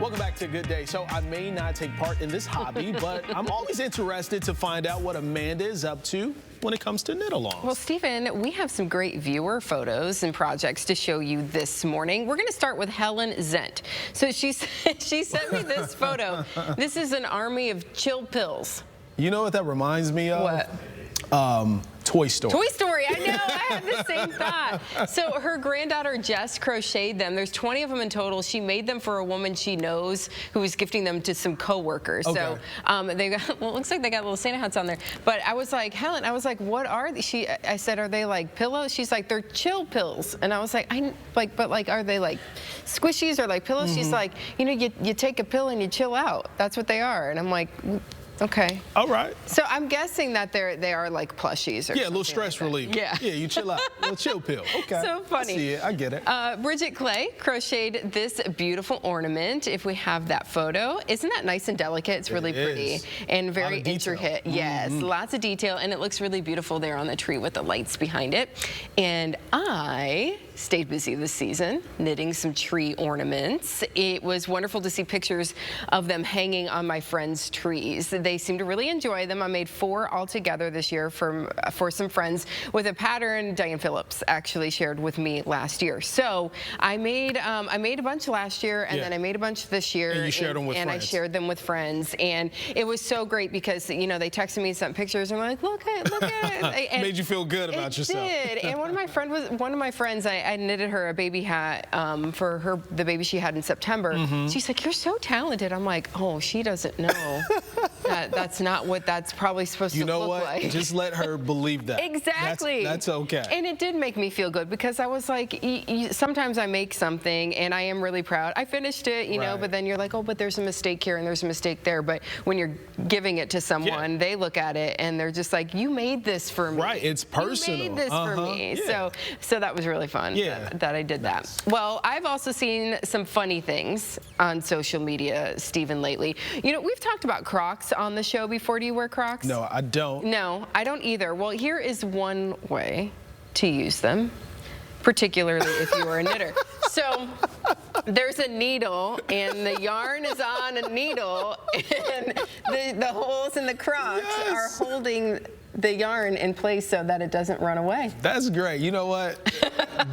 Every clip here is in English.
Welcome back to Good Day. So I may not take part in this hobby, but I'm always interested to find out what Amanda is up to when it comes to knit-alongs. Well, Stephen, we have some great viewer photos and projects to show you this morning. We're going to start with Helen Zent. So she sent me this photo. This is an army of chill pills. You know what that reminds me of? What? Toy Story. Toy Story, I know, I had the same thought. So her granddaughter Jess crocheted them. There's 20 of them in total. She made them for a woman she knows who was gifting them to some coworkers. Okay. So they got, well, it looks like they got little Santa hats on there. But I was like, Helen, I was like, what are these? I said, are they like pillows? She's like, they're chill pills. And I was like, but are they like squishies or like pillows? She's like, you know, you take a pill and you chill out. That's what they are. And I'm like, okay. All right. So I'm guessing that they are like plushies or a little stress relief. Yeah. Yeah, you chill out. A little chill pill. Okay. So funny. I see it. I get it. Bridget Clay crocheted this beautiful ornament. If we have that photo, isn't that nice and delicate? It's really pretty and very intricate. Yes, lots of detail, and it looks really beautiful there on the tree with the lights behind it. And I stayed busy this season knitting some tree ornaments. It was wonderful to see pictures of them hanging on my friends' trees. They seem to really enjoy them. I made 4 altogether this year for some friends with a pattern Diane Phillips actually shared with me last year. So I made a bunch last year, and then I made a bunch this year. And you shared them with friends. And I shared them with friends, and it was so great because, you know, they texted me some pictures and were like, look at it. And made you feel good about yourself. It did. And one of my friends, I knitted her a baby hat for the baby she had in September. She's like, you're so talented. I'm like, oh, she doesn't know that's not what that's probably supposed to look like. You know what? Just let her believe that. Exactly. That's okay. And it did make me feel good because I was like, sometimes I make something and I am really proud. I finished it, you know, but then you're like, oh, but there's a mistake here and there's a mistake there. But when you're giving it to someone, they look at it and they're just like, you made this for me. Right. It's personal. You made this for me. Yeah. So that was really fun. That I did that. Well, I've also seen some funny things on social media, Stephen, lately. You know, we've talked about Crocs on the show before. Do you wear Crocs? No, I don't. No, I don't either. Well, here is one way to use them, particularly if you are a knitter. So there's a needle, and the yarn is on a needle, and the holes in the Crocs are holding the yarn in place so that it doesn't run away. That's great. You know what?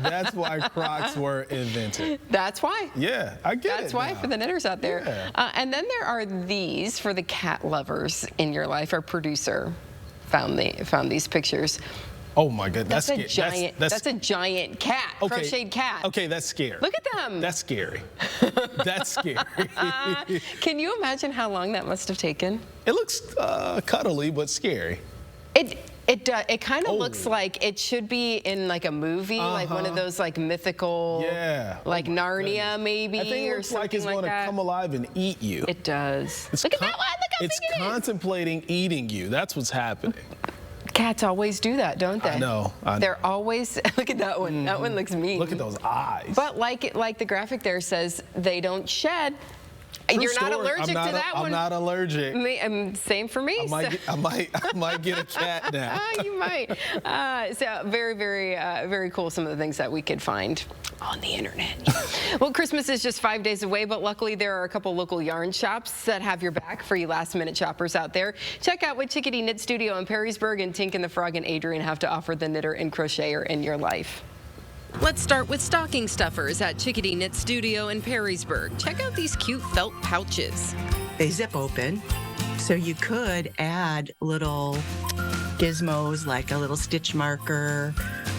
That's why Crocs were invented. That's why. Yeah, I get it. That's why for the knitters out there. Yeah. And then there are these for the cat lovers in your life. Our producer found these pictures. Oh my goodness. That's a giant. That's a giant cat. Okay. Crocheted cat. Okay, that's scary. Look at them. That's scary. That's scary. Can you imagine how long that must have taken? It looks cuddly but scary. It kind of looks like it should be in like a movie, like one of those like mythical, like Narnia maybe, I think it or looks something like it's going to come alive and eat you. It does. Look at that one. Look how big it is. It's contemplating eating you. That's what's happening. Cats always do that, don't they? I know. They're always, look at that one. That one looks mean. Look at those eyes. But like the graphic there says, they don't shed. You're not allergic to that one. I'm not allergic. Same for me. I might get a cat now. You might. So very cool. Some of the things that we could find on the internet. Well, Christmas is just 5 days away, but luckily there are a couple local yarn shops that have your back for you last-minute shoppers out there. Check out what Chickadee Knit Studio in Perrysburg and Tink and the Frog and Adrian have to offer the knitter and crocheter in your life. Let's start with stocking stuffers at Chickadee Knit Studio in Perrysburg. Check out these cute felt pouches. They zip open, so you could add little gizmos like a little stitch marker,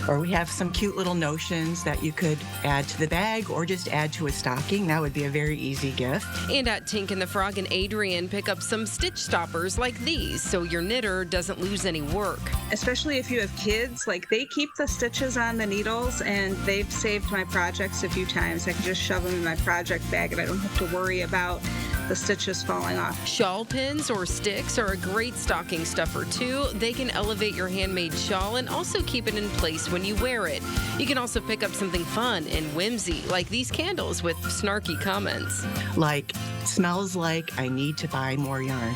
or we have some cute little notions that you could add to the bag or just add to a stocking. That would be a very easy gift. And at Tink and the Frog and Adrian, pick up some stitch stoppers like these so your knitter doesn't lose any work. Especially if you have kids, like they keep the stitches on the needles, and they've saved my projects a few times. I can just shove them in my project bag and I don't have to worry about the stitches falling off. Shawl pins or sticks are a great stocking stuffer too. They can elevate your handmade shawl and also keep it in place when you wear it. You can also pick up something fun and whimsy, like these candles with snarky comments. Like, smells like I need to buy more yarn.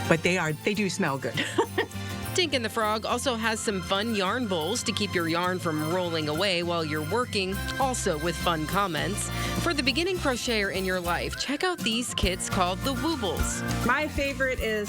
But they do smell good. Tink and the Frog also has some fun yarn bowls to keep your yarn from rolling away while you're working, also with fun comments. For the beginning crocheter in your life, check out these kits called the Woobles. My favorite is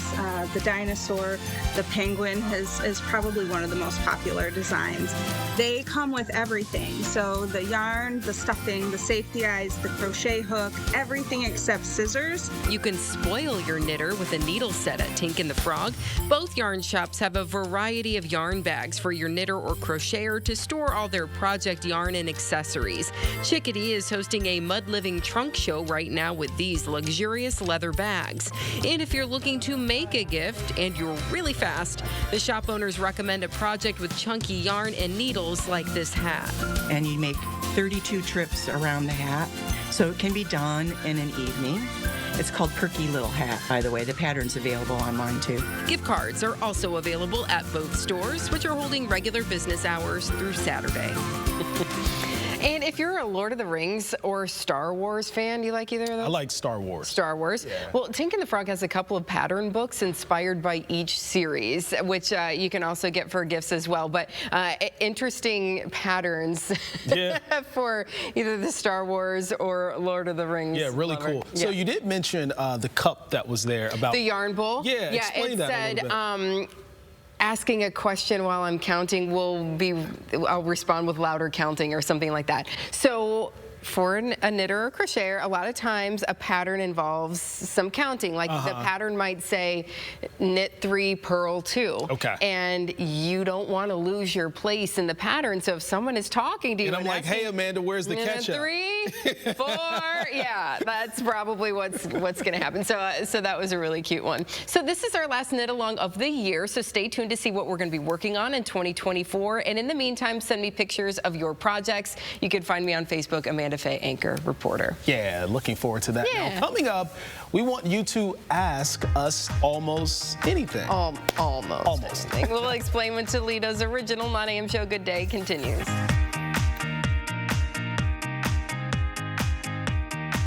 the dinosaur. The penguin is probably one of the most popular designs. They come with everything. So the yarn, the stuffing, the safety eyes, the crochet hook, everything except scissors. You can spoil your knitter with a needle set at Tink and the Frog. Both yarn shops have a variety of yarn bags for your knitter or crocheter to store all their project yarn and accessories. Chickadee is hosting a mud living trunk show right now with these luxurious leather bags. And if you're looking to make a gift and you're really fast, the shop owners recommend a project with chunky yarn and needles like this hat. And you make 32 trips around the hat, so it can be done in an evening. It's called Perky Little Hat, by the way. The pattern's available online, too. Gift cards are also available at both stores, which are holding regular business hours through Saturday. And if you're a Lord of the Rings or Star Wars fan, do you like either of those? I like Star Wars. Star Wars? Yeah. Well, Tink and the Frog has a couple of pattern books inspired by each series, which you can also get for gifts as well. But interesting patterns for either the Star Wars or Lord of the Rings. Yeah, really lover. cool. Yeah. So you did mention the cup that was there about the yarn bowl. Yeah, explain that a little bit. Asking a question while I'm counting I'll respond with louder counting or something like that. So for a knitter or crocheter, a lot of times a pattern involves some counting. Like the pattern might say knit 3, purl 2. Okay. And you don't want to lose your place in the pattern. So if someone is talking to you and I'm like, hey Amanda, where's the ketchup? 3, 4, yeah, that's probably what's going to happen. So that was a really cute one. So this is our last knit along of the year. So stay tuned to see what we're going to be working on in 2024. And in the meantime, send me pictures of your projects. You can find me on Facebook, Amanda Faye, Anchor Reporter. Yeah, looking forward to that. Yeah. Now, coming up, we want you to ask us almost anything. Almost anything. We'll explain when Toledo's original 9 a.m. show Good Day continues.